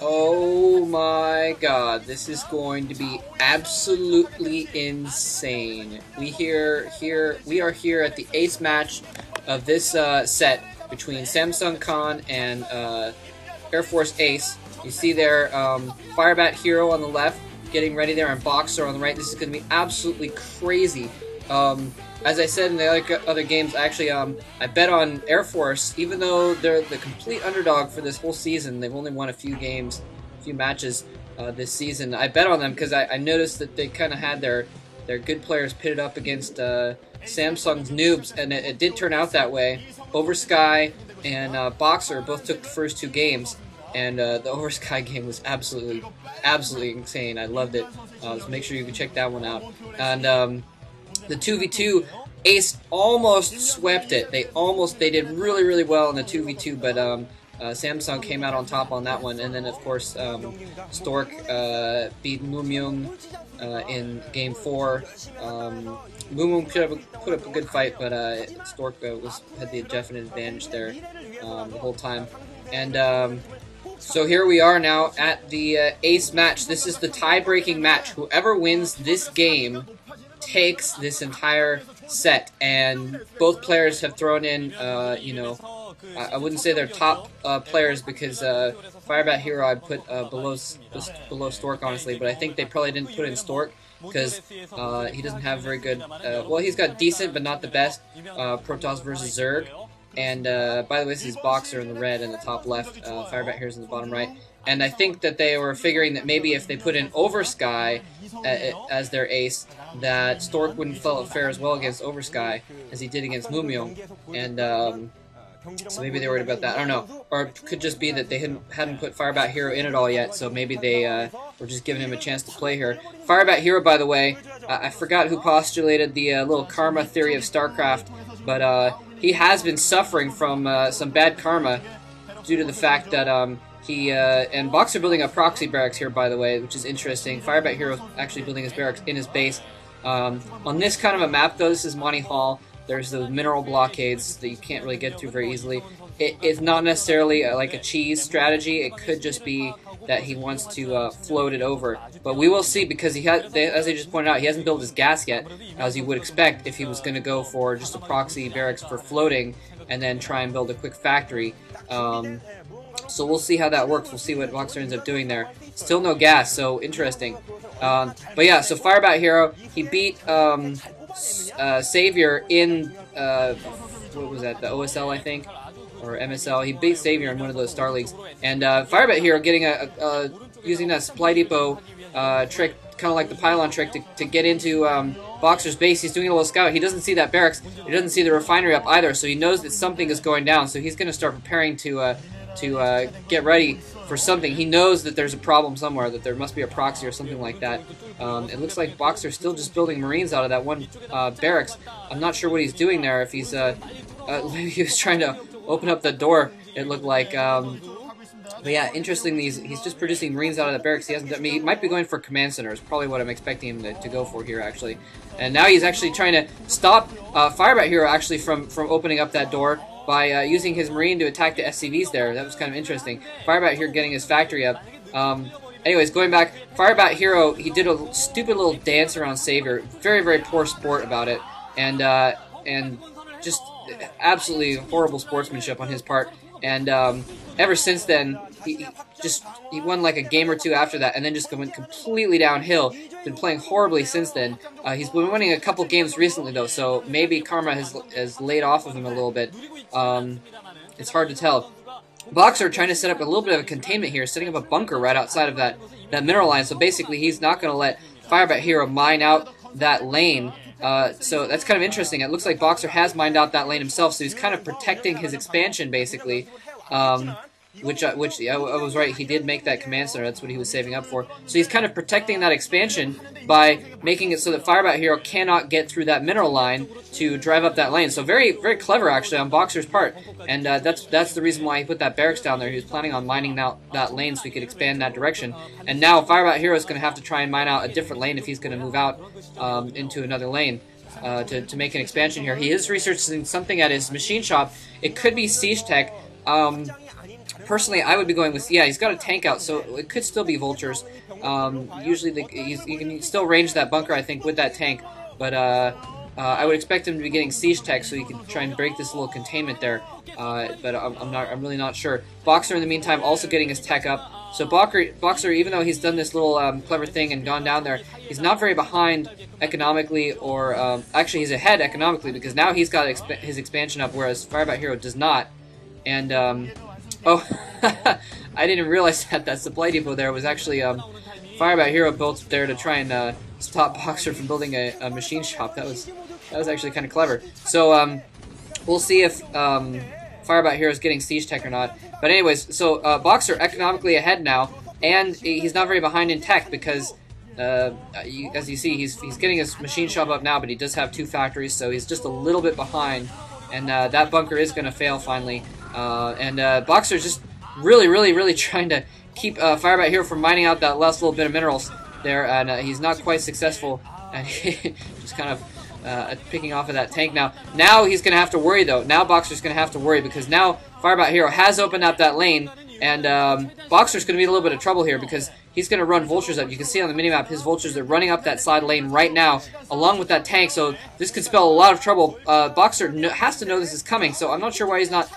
Oh my god, this is going to be absolutely insane. We are here at the ace match of this set between Samsung Khan and Air Force Ace. You see there FireBatHero on the left, getting ready there, and Boxer on the right. This is going to be absolutely crazy. As I said in the other games, actually, I bet on Air Force, even though they're the complete underdog for this whole season. They've only won a few games, a few matches this season. I bet on them because I noticed that they kind of had their good players pitted up against Samsung's noobs, and it did turn out that way. Oversky and Boxer both took the first two games, and the Oversky game was absolutely insane. I loved it. So make sure you can check that one out. And the 2v2, Ace almost swept it. They did really well in the 2v2, but Samsung came out on top on that one. And then of course Stork beat Moomyung in game 4. Moomyung put up a good fight, but Stork had the definite advantage there the whole time. And so here we are now at the ace match. This is the tie-breaking match. Whoever wins this game takes this entire set, and both players have thrown in, you know, I wouldn't say they're top players because FireBatHero I put below Stork, honestly, but I think they probably didn't put in Stork because he doesn't have very good, well, he's got decent but not the best Protoss versus Zerg. And by the way, this is Boxer in the red in the top left, FireBatHero's in the bottom right. And I think that they were figuring that maybe if they put in Oversky as their ace, that Stork wouldn't fare as well against Oversky as he did against Moomyung. And so maybe they were worried about that. I don't know. Or it could just be that they hadn't put FireBatHero in at all yet, so maybe they were just giving him a chance to play here. FireBatHero, by the way, I forgot who postulated the little karma theory of StarCraft, but he has been suffering from some bad karma due to the fact that he and Boxer building a proxy barracks here, by the way, which is interesting. FireBatHero actually building his barracks in his base. On this kind of a map, though, this is Monty Hall. There's those mineral blockades that you can't really get through very easily. It's not necessarily like a cheese strategy. It could just be that he wants to float it over. But we will see, because as I just pointed out, he hasn't built his gas yet, as you would expect if he was going to go for just a proxy barracks for floating and then try and build a quick factory. So we'll see how that works. We'll see what Boxer ends up doing there. Still no gas, so interesting. But yeah, so FireBatHero, he beat Savior in, what was that, the OSL, I think? Or MSL. He beat Savior in one of those Star Leagues. And FireBatHero getting using that supply depot trick, kind of like the pylon trick, to get into Boxer's base. He's doing a little scout. He doesn't see that barracks. He doesn't see the refinery up either, so he knows that something is going down. So he's going to start preparing to get ready for something. He knows that there's a problem somewhere, that there must be a proxy or something like that. It looks like Boxer's still just building Marines out of that one barracks. I'm not sure what he's doing there. If he's maybe he was trying to open up the door, it looked like. But yeah, interesting. He's just producing Marines out of the barracks. He hasn't. I mean, he might be going for command center. Is probably what I'm expecting him to go for here, actually. And now he's actually trying to stop FireBatHero actually from opening up that door by using his Marine to attack the SCVs there. That was kind of interesting. FireBatHero getting his factory up. Anyways, going back, FireBatHero, he did a stupid little dance around Savior. Very poor sport about it, and just absolutely horrible sportsmanship on his part. And ever since then, he won like a game or two after that, and then just went completely downhill. Been playing horribly since then. He's been winning a couple games recently though, so maybe karma has laid off of him a little bit. It's hard to tell. Boxer trying to set up a little bit of a containment here, setting up a bunker right outside of that mineral line. So basically, he's not going to let FireBatHero mine out that lane. So that's kind of interesting. It looks like Boxer has mined out that lane himself, so he's kind of protecting his expansion, basically. Which I was right, he did make that command center, that's what he was saving up for. So he's kind of protecting that expansion by making it so that FireBatHero cannot get through that mineral line to drive up that lane. So very clever, actually, on Boxer's part. And that's the reason why he put that barracks down there. He was planning on mining out that lane so he could expand that direction. And now FireBatHero is going to have to try and mine out a different lane if he's going to move out into another lane. To make an expansion here. He is researching something at his machine shop. It could be Siege Tech. personally, I would be going with, yeah, he's got a tank out, so it could still be vultures. Usually, you can still range that bunker, I think, with that tank, but I would expect him to be getting siege tech, so he can try and break this little containment there. But I'm really not sure. Boxer, in the meantime, also getting his tech up. So Boxer, even though he's done this little clever thing and gone down there, he's not very behind economically, or actually he's ahead economically, because now he's got his expansion up, whereas FireBatHero does not. And oh, I didn't realize that supply depot there was actually FireBatHero built there to try and stop Boxer from building a machine shop. That was actually kind of clever. So we'll see if FireBatHero is getting siege tech or not. But anyways, so Boxer economically ahead now, and he's not very behind in tech because, as you see, he's getting his machine shop up now, but he does have 2 factories, so he's just a little bit behind, and that bunker is going to fail finally. And Boxer's just really trying to keep FireBatHero from mining out that last little bit of minerals there, and he's not quite successful, and he just kind of picking off of that tank now. Now he's going to have to worry, though. Now Boxer's going to have to worry, because now FireBatHero has opened up that lane, and Boxer's going to be in a little bit of trouble here, because he's going to run vultures up. You can see on the minimap his vultures are running up that side lane right now, along with that tank, so this could spell a lot of trouble. Boxer has to know this is coming, so I'm not sure why he's not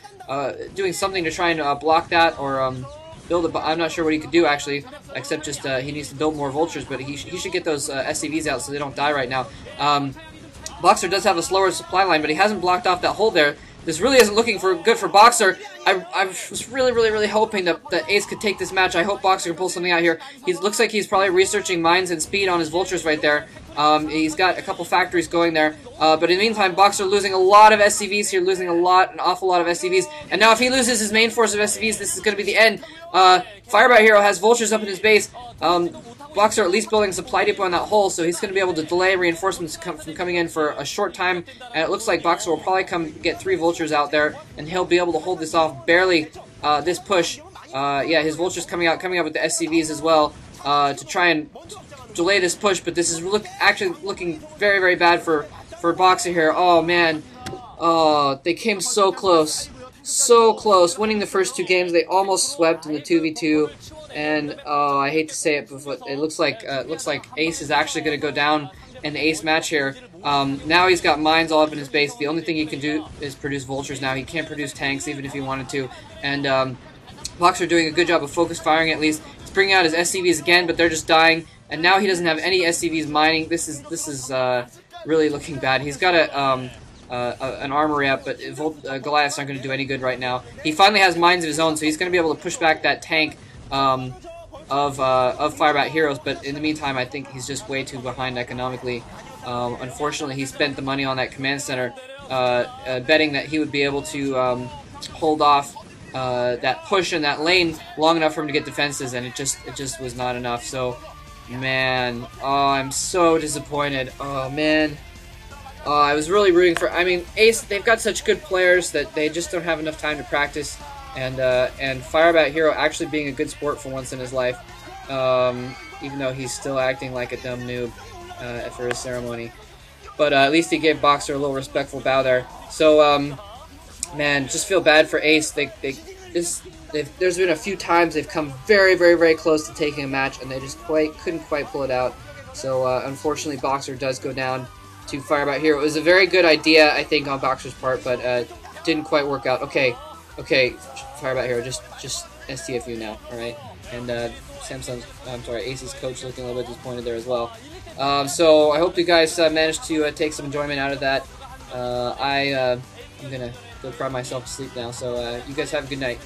doing something to try and block that, or build a... I'm not sure what he could do, actually, except just he needs to build more vultures, but he should get those SCVs out so they don't die right now. Boxer does have a slower supply line, but he hasn't blocked off that hole there. This really isn't looking good for Boxer. I was really hoping that Ace could take this match. I hope Boxer can pull something out here. He looks like he's probably researching mines and speed on his vultures right there. He's got a couple factories going there. But in the meantime, Boxer losing a lot of SCVs here, losing an awful lot of SCVs. And now if he loses his main force of SCVs, this is going to be the end. FireBatHero has vultures up in his base. Boxer at least building a supply depot in that hole, so he's going to be able to delay reinforcements from coming in for a short time. And it looks like Boxer will probably come get 3 vultures out there, and he'll be able to hold this off barely. This push, yeah, his vultures coming out with the SCVs as well to try and delay this push. But this is actually looking very bad for Boxer here. Oh man, oh, they came so close, winning the first 2 games. They almost swept in the 2v2. And oh, I hate to say it, but it looks like Ace is actually going to go down in the Ace match here. Now he's got mines all up in his base. The only thing he can do is produce vultures now. He can't produce tanks even if he wanted to. And Boxer doing a good job of focus firing at least. He's bringing out his SCVs again, but they're just dying. And now he doesn't have any SCVs mining. This is really looking bad. He's got an armory up, but Goliath's not going to do any good right now. He finally has mines of his own, so he's going to be able to push back that tank of FireBatHeroes, but in the meantime, I think he's just way too behind economically. Unfortunately, he spent the money on that command center, betting that he would be able to hold off that push in that lane long enough for him to get defenses, and it just was not enough. So, man, oh, I'm so disappointed. Oh man, I was really rooting for. I mean, Ace. They've got such good players that they just don't have enough time to practice. And FireBatHero actually being a good sport for once in his life, even though he's still acting like a dumb noob for his ceremony. But at least he gave Boxer a little respectful bow there. So, man, just feel bad for Ace. There's been a few times they've come very close to taking a match, and they just couldn't quite pull it out. So, unfortunately, Boxer does go down to FireBatHero. It was a very good idea, I think, on Boxer's part, but didn't quite work out. Okay, FireBatHero, just STFU now, alright? And Ace's coach looking a little bit disappointed there as well. So I hope you guys managed to take some enjoyment out of that. I'm gonna go cry myself to sleep now, so you guys have a good night.